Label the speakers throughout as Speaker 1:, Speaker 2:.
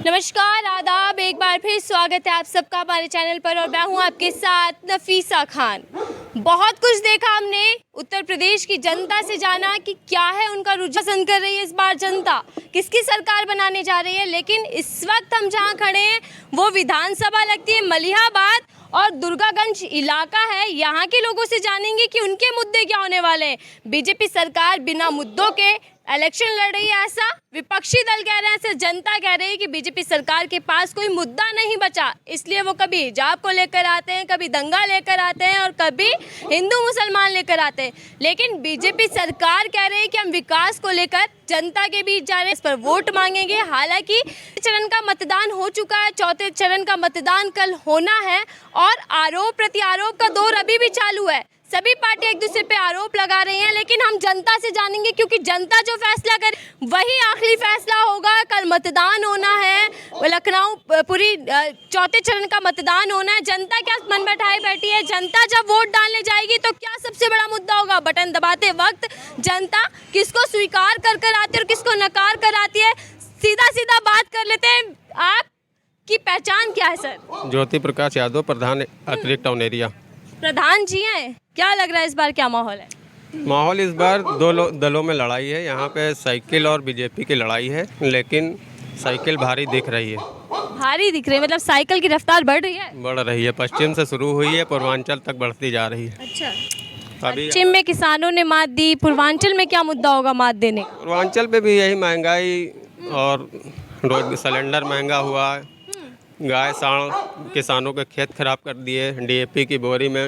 Speaker 1: नमस्कार, आदाब, एक बार फिर स्वागत है आप सबका हमारे चैनल पर और मैं हूं आपके साथ नफीसा खान। बहुत कुछ देखा हमने, उत्तर प्रदेश की जनता से जाना कि क्या है उनका रुझान पसंद कर रही है इस बार जनता, किसकी सरकार बनाने जा रही है। लेकिन इस वक्त हम जहां खड़े हैं वो विधानसभा लगती है मलिहाबाद और दुर्गागंज इलाका है। यहाँ के लोगों से जानेंगे कि उनके मुद्दे क्या होने वाले हैं। बीजेपी सरकार बिना मुद्दों के इलेक्शन लड़ रही है, ऐसा विपक्षी दल कह रहे हैं, ऐसे जनता कह रही है कि बीजेपी सरकार के पास कोई मुद्दा नहीं बचा, इसलिए वो कभी हिजाब को लेकर आते हैं, कभी दंगा लेकर आते हैं और कभी हिंदू मुसलमान लेकर आते हैं। लेकिन बीजेपी सरकार कह रही है कि हम विकास को लेकर जनता के बीच जा रहे हैं, इस पर वोट मांगेंगे। हालांकि चरण का मतदान हो चुका है, चौथे चरण का मतदान कल होना है और आरोप प्रत्यारोप का दौर अभी भी चालू है। सभी पार्टी एक दूसरे पे आरोप लगा रही हैं, लेकिन हम जनता से जानेंगे क्योंकि जनता जो फैसला करे वही आखिरी फैसला होगा। कल मतदान होना है, लखनऊ पूरी चौथे चरण का मतदान होना है। जनता क्या मन बैठाए बैठी है, जनता जब वोट डालने जाएगी तो क्या सबसे बड़ा मुद्दा होगा। बटन दबाते वक्त जनता किसको स्वीकार कर कर आती है और किसको नकार कर आती है। सीधा सीधा बात कर लेते हैं, आपकी पहचान क्या है सर?
Speaker 2: ज्योति प्रकाश यादव, प्रधान अतिरिक्त टाउन एरिया।
Speaker 1: प्रधान जी हैं, क्या लग रहा है इस बार क्या माहौल है?
Speaker 2: माहौल इस बार दो दलों में लड़ाई है। यहाँ पे साइकिल और बीजेपी की लड़ाई है, लेकिन साइकिल भारी दिख रही है।
Speaker 1: भारी दिख रही है मतलब साइकिल की रफ्तार बढ़ रही है?
Speaker 2: बढ़ रही है, पश्चिम से शुरू हुई है, पूर्वांचल तक बढ़ती जा रही है।
Speaker 1: अच्छा,
Speaker 2: अभी
Speaker 1: पश्चिम में किसानों ने मात दी, पूर्वांचल में क्या मुद्दा होगा मात देने का?
Speaker 2: पूर्वांचल पे भी यही महंगाई और रोज सिलेंडर महंगा हुआ है, गाय साढ़ किसानों के खेत खराब कर दिए, डीएपी की बोरी में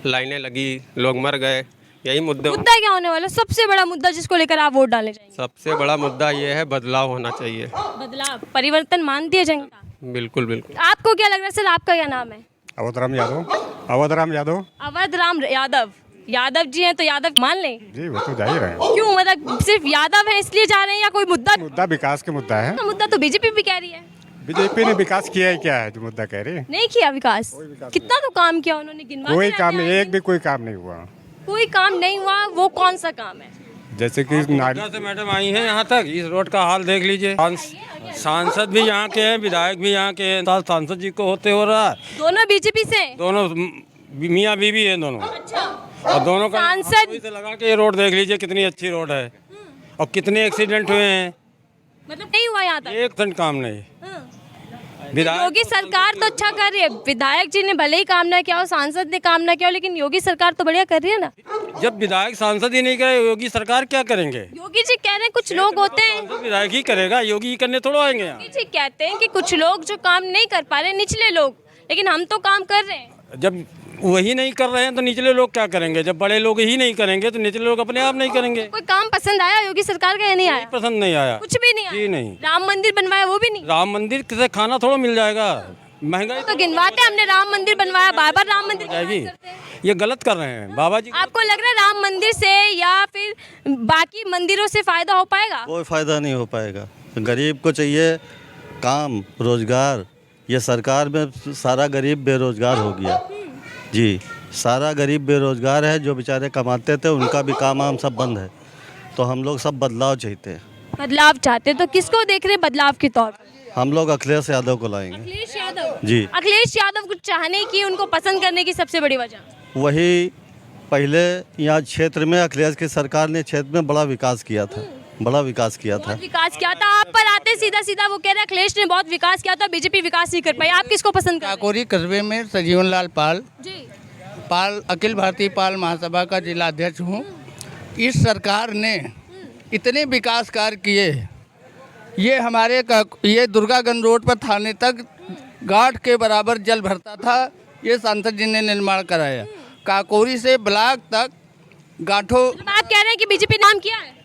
Speaker 2: लाइनें लगी, लोग मर गए। यही मुद्दे।
Speaker 1: मुद्दा क्या होने वाला सबसे बड़ा मुद्दा जिसको लेकर आप वोट डालने जाएंगे?
Speaker 2: सबसे बड़ा मुद्दा ये है, बदलाव होना चाहिए।
Speaker 1: बदलाव, परिवर्तन मानती है जनता?
Speaker 2: बिल्कुल बिल्कुल।
Speaker 1: आपको क्या लग रहा है सर, आपका क्या नाम है?
Speaker 3: अवधराम यादव। अवधराम यादव।
Speaker 1: अवधराम यादव। यादव जी हैं तो यादव मान लें?
Speaker 3: जी वो तो जा ही रहे हैं।
Speaker 1: क्यों, मतलब सिर्फ यादव है इसलिए जा रहे हैं या कोई मुद्दा?
Speaker 3: विकास के मुद्दा है।
Speaker 1: मुद्दा तो बीजेपी भी कह रही है।
Speaker 3: बीजेपी ने विकास किया है, क्या है जो मुद्दा कह रही है?
Speaker 1: नहीं किया विकास। कितना तो काम किया उन्होंने, गिनवा
Speaker 3: कोई
Speaker 1: के
Speaker 3: काम
Speaker 1: रहते
Speaker 3: नहीं,
Speaker 1: हैं।
Speaker 3: एक भी कोई काम नहीं हुआ।
Speaker 1: कोई काम नहीं हुआ, वो कौन सा काम है?
Speaker 3: जैसे कि नाली
Speaker 4: से मैडम आई हैं यहाँ तक, इस रोड का हाल देख लीजिए। सांसद भी यहाँ के हैं, विधायक भी यहाँ के हैं। सांसद जी को होते हो रहा है,
Speaker 1: दोनों बीजेपी से?
Speaker 4: दोनों मियाँ बीवी हैं दोनों।
Speaker 1: अच्छा,
Speaker 4: और दोनों का
Speaker 1: सांसद
Speaker 4: से लगा के ये रोड देख लीजिए कितनी अच्छी रोड है और कितने एक्सीडेंट हुए हैं।
Speaker 1: मतलब नहीं हुआ यहाँ तक?
Speaker 4: एक तक काम नहीं। विधायक
Speaker 1: योगी सरकार तो अच्छा कर रही है, विधायक जी ने भले ही काम ना किया हो, सांसद ने काम ना किया हो, लेकिन योगी सरकार तो बढ़िया कर रही है ना।
Speaker 4: जब विधायक सांसद ही नहीं करे, योगी सरकार क्या करेंगे?
Speaker 1: योगी जी कह रहे हैं कुछ लोग होते हैं,
Speaker 4: विधायक ही करेगा, योगी करने थोड़ा आएंगे यहाँ।
Speaker 1: योगी जी कहते हैं कि कुछ लोग जो काम नहीं कर पा रहे, निचले लोग, लेकिन हम तो काम कर रहे हैं।
Speaker 4: जब वही नहीं कर रहे हैं तो निचले लोग क्या करेंगे? जब बड़े लोग ही नहीं करेंगे तो निचले लोग अपने आप नहीं करेंगे।
Speaker 1: कोई काम पसंद आया योगी सरकार का या नहीं आया?
Speaker 4: पसंद नहीं आया,
Speaker 1: कुछ भी नहीं आया?
Speaker 4: जी नहीं।
Speaker 1: राम मंदिर बनवाया वो भी नहीं?
Speaker 4: राम मंदिर से खाना थोड़ा मिल जाएगा, महंगाई
Speaker 1: तो गिनवाते हमने राम मंदिर बनवाया, बार बार राम मंदिर
Speaker 4: जाएगी।
Speaker 1: करते हैं।
Speaker 4: ये गलत कर रहे हैं बाबा जी।
Speaker 1: आपको लग रहा है राम मंदिर से या फिर बाकी मंदिरों से फायदा हो पाएगा?
Speaker 5: कोई फ़ायदा नहीं हो पाएगा। गरीब को चाहिए काम, रोजगार। ये सरकार में सारा गरीब बेरोजगार हो गया जी। सारा गरीब बेरोजगार है, जो बेचारे कमाते थे उनका भी काम वाम सब बंद है। तो हम लोग सब बदलाव चाहते हैं।
Speaker 1: बदलाव चाहते तो किसको देख रहे बदलाव के तौर पर?
Speaker 5: हम लोग अखिलेश यादव को लाएंगे।
Speaker 1: अखिलेश यादव
Speaker 5: जी।
Speaker 1: अखिलेश यादव को चाहने की, उनको पसंद करने की सबसे बड़ी वजह?
Speaker 5: वही पहले यहाँ क्षेत्र में अखिलेश की सरकार ने क्षेत्र में बड़ा विकास किया था, बड़ा विकास किया था।
Speaker 1: बहुत विकास किया था। आप पर आते सीधा सीधा वो कह रहे हैं अखिलेश ने बहुत विकास किया था, बीजेपी विकास नहीं कर पाई। आप किसको पसंद करते
Speaker 6: काकोरी कस्बे में सजीवन लाल पाल
Speaker 1: जी?
Speaker 6: अखिल भारतीय पाल महासभा का जिला अध्यक्ष हूँ। इस सरकार ने इतने विकास कार्य किए, ये हमारे ये दुर्गागंज रोड पर थाने तक घाट के बराबर जल भरता था, ये सांसद जी ने निर्माण कराया। काकोरी से ब्लॉक तक गांठों।
Speaker 1: आप कह रहे हैं कि बीजेपी नाम किया है?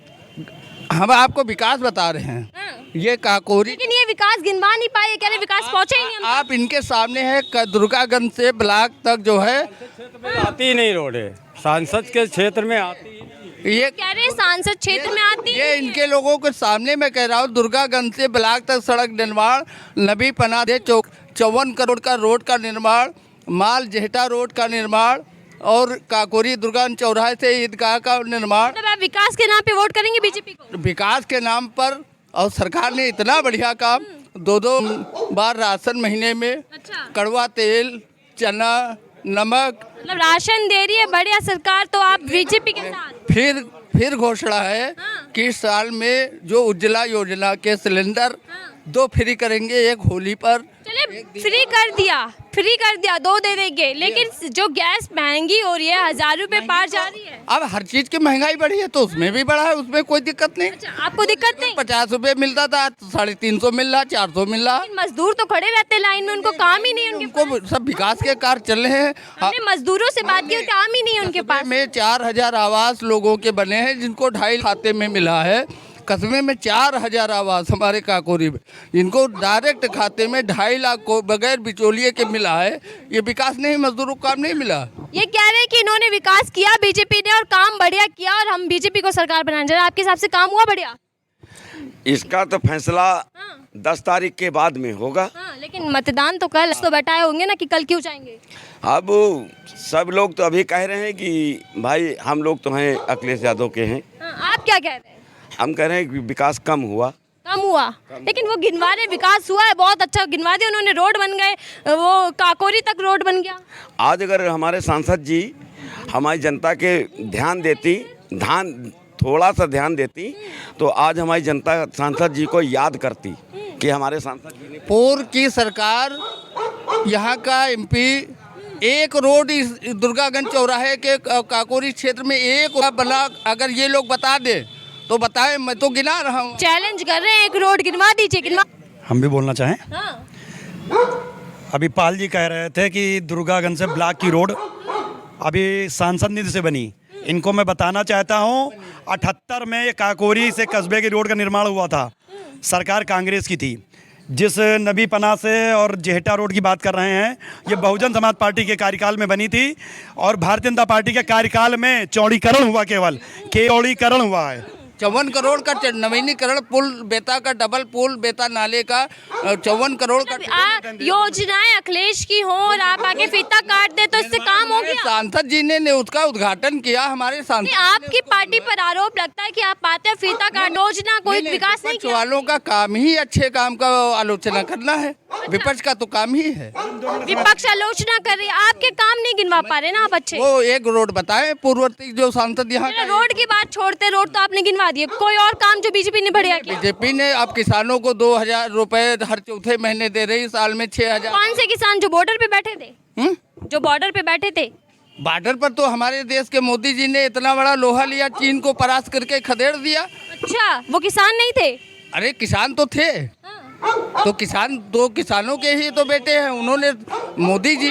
Speaker 6: हम आपको विकास बता रहे हैं। ये काकोरी,
Speaker 1: लेकिन ये विकास गिनवा नहीं पाए, कह रहे विकास पहुंचे ही नहीं हम
Speaker 6: आप इनके सामने है दुर्गागंज से ब्लॉक तक जो है
Speaker 4: आती ही नहीं रोड है, सांसद के क्षेत्र में आती।
Speaker 6: ये
Speaker 1: कह रहे हैं सांसद क्षेत्र में आती
Speaker 6: ये
Speaker 1: है।
Speaker 6: इनके लोगों के सामने मैं कह रहा हूँ, दुर्गागंज से ब्लॉक तक सड़क निर्माण, नबी पनाह 54 करोड़ का रोड का निर्माण, माल जेहटा रोड का निर्माण और काकोरी दुर्गागंज चौराहे से ईदगाह का निर्माण।
Speaker 1: मतलब आप विकास के नाम पे वोट करेंगे बीजेपी को?
Speaker 6: विकास के नाम पर, और सरकार ने इतना बढ़िया काम 2 बार राशन महीने में,
Speaker 1: अच्छा,
Speaker 6: कड़वा तेल, चना, नमक।
Speaker 1: मतलब राशन दे रही है बढ़िया सरकार, तो आप बीजेपी के साथ।
Speaker 6: फिर घोषणा है
Speaker 1: हाँ।
Speaker 6: कि इस साल में जो उज्ज्वला योजना के सिलेंडर
Speaker 1: हाँ।
Speaker 6: 2 फ्री करेंगे, एक होली पर।
Speaker 1: चले फ्री कर दिया 2 दे देंगे, लेकिन जो गैस महंगी हो रही है, 1000 रुपए पार जा रही है।
Speaker 6: अब हर चीज की महंगाई बढ़ी है तो उसमें भी बढ़ा है, उसमें कोई दिक्कत नहीं।
Speaker 1: अच्छा, आपको दिक्कत नहीं?
Speaker 6: 50 रुपए मिलता था, 350 मिल रहा, 400 मिल रहा।
Speaker 1: लेकिन मजदूर तो खड़े रहते लाइन में, उनको काम ही नहीं है उनके
Speaker 6: उनको सब विकास के कार्य चल रहे हैं।
Speaker 1: हमने मजदूरों से बात की, काम ही नहीं है उनके पास।
Speaker 6: में 4000 आवास लोगों के बने हैं जिनको 2.5 खाते में मिला है। कस्बे में 4000 आवास हमारे काकोरी में, जिनको डायरेक्ट खाते में 2.5 लाख को बगैर बिचौलिए के मिला है। ये विकास नहीं, मजदूरों को काम नहीं मिला।
Speaker 1: ये कह रहे हैं कि इन्होंने विकास किया बीजेपी ने और काम बढ़िया किया और हम बीजेपी को सरकार बनाने जा रहे हैं। आपके हिसाब से काम हुआ बढ़िया?
Speaker 7: इसका तो फैसला 10 तारीख के बाद में होगा।
Speaker 1: हाँ, लेकिन मतदान तो कल तो बैठाए होंगे ना कि कल क्यों जाएंगे?
Speaker 7: अब सब लोग तो अभी कह रहे हैं कि भाई हम लोग तो हैं अखिलेश यादव के हैं।
Speaker 1: हाँ, आप क्या कह रहे हैं?
Speaker 7: हम कह रहे हैं कि विकास कम हुआ।
Speaker 1: लेकिन वो गिनवा रहे विकास हुआ है, बहुत अच्छा गिनवा दिया उन्होंने, रोड बन गए, वो काकोरी तक रोड बन गया।
Speaker 7: आज अगर हमारे सांसद जी हमारी जनता के थोड़ा सा ध्यान देती तो आज हमारी जनता सांसद जी को याद करती कि हमारे सांसद जी ने।
Speaker 6: पूर्व की सरकार यहाँ का एमपी एक रोड इस दुर्गागंज चौराहे के काकोरी क्षेत्र में एक बना, अगर ये लोग बता दे तो बताएं, मैं तो गिना रहा हूँ।
Speaker 1: चैलेंज कर रहे हैं, एक रोड गिनवा दीजिए, गिनवा।
Speaker 8: हम भी बोलना चाहें?
Speaker 1: हाँ।
Speaker 8: अभी पाल जी कह रहे थे कि दुर्गागंज से ब्लॉक की रोड अभी सांसद निधि से बनी। इनको मैं बताना चाहता हूँ 78 में ये काकोरी से कस्बे की रोड का निर्माण हुआ था, सरकार कांग्रेस की थी। जिस नबी पना से और जेहटा रोड की बात कर रहे हैं, ये बहुजन समाज पार्टी के कार्यकाल में बनी थी और भारतीय जनता पार्टी के कार्यकाल में चौड़ीकरण हुआ, केवल चौड़ीकरण हुआ है।
Speaker 6: 54 करोड़ का नवीनीकरण, पुल बेता का, डबल पुल बेता नाले का 54 करोड़ का।
Speaker 1: योजनाएं अखिलेश की हो और आप आगे फीता काट दे तो इससे काम हो गया।
Speaker 6: सांसद जी ने उसका उद्घाटन किया। हमारे सांसद,
Speaker 1: आपकी पार्टी पर आरोप लगता है कि आप पाते हैं फीता काट, योजना कोई विकास नहीं किया।
Speaker 6: वालों का काम ही अच्छे काम का आलोचना करना है, विपक्ष का तो काम ही है।
Speaker 1: विपक्ष आलोचना कर रही है, आपके काम नहीं गिनवा पा रहे ना आप अच्छे।
Speaker 6: वो एक रोड बताएं पूर्ववर्ती जो सांसद यहाँ का।
Speaker 1: रोड की बात छोड़ते, रोड तो आपने गिनवा दिए, कोई और काम जो बीजेपी ने बढ़िया किया?
Speaker 6: बीजेपी ने अब किसानों को 2000 रुपए हर चौथे महीने दे रही, साल में 6000।
Speaker 1: कौन से किसान जो बॉर्डर पे बैठे थे? जो बॉर्डर पे बैठे थे?
Speaker 6: बॉर्डर पर तो हमारे देश के मोदी जी ने इतना बड़ा लोहा लिया, चीन को परास्त करके खदेड़ दिया।
Speaker 1: अच्छा, वो किसान नहीं थे?
Speaker 6: अरे किसान तो थे। तो किसानों के ही तो बेटे हैं उन्होंने। मोदी जी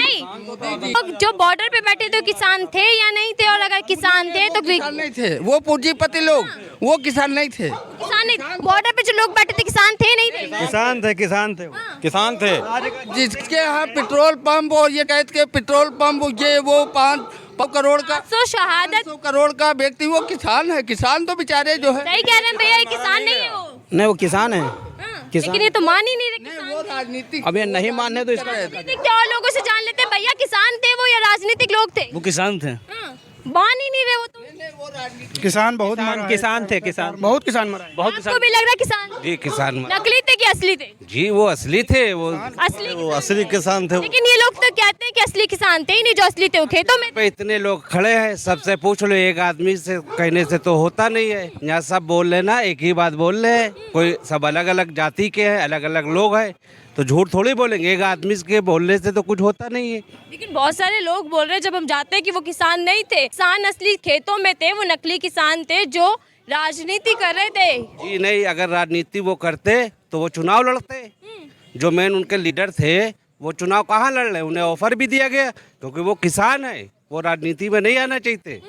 Speaker 1: जो बॉर्डर पे बैठे थे किसान थे या नहीं थे? और अगर किसान थे तो
Speaker 6: किसान नहीं थे, वो पूंजीपति लोग, वो किसान नहीं थे।
Speaker 1: किसान नहीं, बॉर्डर पे जो लोग बैठे थे किसान थे नहीं थे?
Speaker 4: किसान थे।
Speaker 6: जिसके यहाँ पेट्रोल पंप और ये कहते के पेट्रोल पंप ये वो 5 करोड़ का,
Speaker 1: 800 शहादत
Speaker 6: 100 करोड़ का व्यक्ति, वो किसान है। किसान तो बेचारे जो है।
Speaker 1: सही कह रहे हैं भैया, ये किसान नहीं है वो।
Speaker 8: नहीं, वो किसान है।
Speaker 1: लेकिन ये तो मान ही नहीं रहे किसान
Speaker 6: वो
Speaker 1: थे।
Speaker 6: राजनीतिक,
Speaker 8: अब ये नहीं मानने तो इसका
Speaker 1: राजनीतिक थे और लोगों से जान लेते भैया किसान थे वो या राजनीतिक लोग थे?
Speaker 8: वो किसान थे।
Speaker 1: मान ही नहीं रहे वो तो।
Speaker 3: किसान बहुत
Speaker 8: किसान थे, किसान बहुत किसान मरा है।
Speaker 1: आपको भी लग रहा है किसान?
Speaker 4: जी किसान
Speaker 1: नकली थे कि असली थे?
Speaker 4: जी वो असली थे, वो
Speaker 1: असली
Speaker 5: वो असली किसान थे।
Speaker 1: लेकिन ये लोग तो कहते हैं कि असली किसान थे ही नहीं, जो असली थे वो खेतों में।
Speaker 4: पे इतने लोग खड़े हैं, सबसे पूछ लो, एक आदमी से कहने से तो होता नहीं है। यहाँ सब बोल रहे ना, एक ही बात बोल रहे हैं, कोई सब अलग अलग जाति के हैं, अलग अलग लोग हैं, तो झूठ थोड़ी बोलेंगे। एक आदमी के बोलने से तो कुछ होता नहीं है।
Speaker 1: लेकिन बहुत सारे लोग बोल रहे हैं जब हम जाते हैं कि वो किसान नहीं थे, किसान असली खेतों में थे, वो नकली किसान थे जो राजनीति कर रहे थे।
Speaker 4: जी नहीं, अगर राजनीति वो करते तो वो चुनाव लड़ते। जो मेन उनके लीडर थे वो चुनाव कहाँ लड़ रहे, उन्हें ऑफर भी दिया गया क्योंकि वो किसान है, वो राजनीति में नहीं आना चाहते।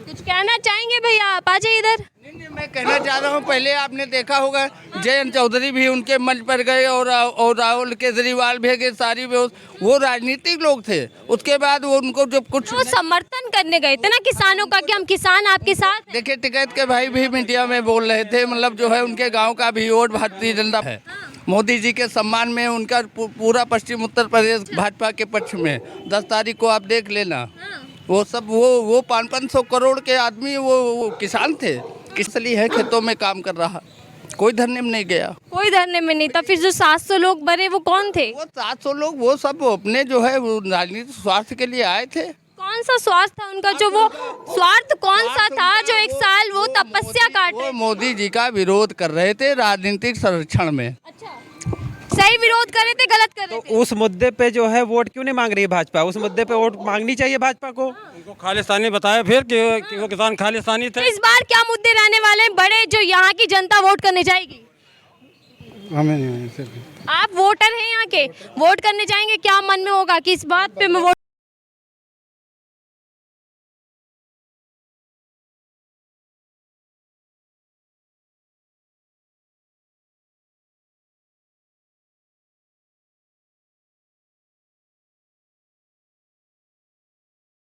Speaker 1: कुछ कहना चाहेंगे भैया? आप आ जाइए इधर।
Speaker 6: नहीं, मैं कहना चाह रहा हूँ, पहले आपने देखा होगा जयंत चौधरी भी उनके मंच पर गए और राहुल केजरीवाल भी गए, सारी वो राजनीतिक लोग थे। उसके बाद वो उनको जब कुछ
Speaker 1: वो समर्थन करने गए थे ना किसानों का कि हम किसान आपके साथ हैं।
Speaker 6: देखिए, टिकैत के भाई भी मीडिया में बोल रहे थे, मतलब जो है उनके गांव का भी वोट भारतीय जनता है। मोदी जी के सम्मान में उनका पूरा पश्चिम उत्तर प्रदेश भाजपा के पक्ष में। 10 तारीख को आप देख लेना, वो सब वो 500 करोड़ के आदमी वो किसान थे। किसली है खेतों में काम कर रहा, कोई धरने में नहीं गया।
Speaker 1: कोई धरने में नहीं था। फिर जो 700 लोग मरे वो कौन थे?
Speaker 6: वो 700 लोग वो सब अपने जो है वो राजनीतिक स्वार्थ के लिए आए थे।
Speaker 1: कौन सा स्वार्थ था उनका? जो वो स्वार्थ कौन सा था जो 1 साल वो तपस्या काट
Speaker 6: वो
Speaker 1: रहे?
Speaker 6: मोदी जी का विरोध कर रहे थे राजनीतिक संरक्षण में।
Speaker 1: अच्छा, सही विरोध कर रहे थे, गलत कर रहे थे?
Speaker 9: उस मुद्दे पे जो है वोट क्यों नहीं मांग रही है भाजपा? उस मुद्दे पे वोट मांगनी चाहिए भाजपा को।
Speaker 10: उनको खालिस्तानी बताया फिर कि वो किसान खालिस्तानी थे।
Speaker 1: इस बार क्या मुद्दे रहने वाले हैं बड़े जो यहाँ की जनता वोट करने जाएगी?
Speaker 3: हमें नहीं
Speaker 1: आप वोटर हैं यहाँ के, वोट करने जाएंगे, क्या मन में होगा कि इस बात पे मैं वोट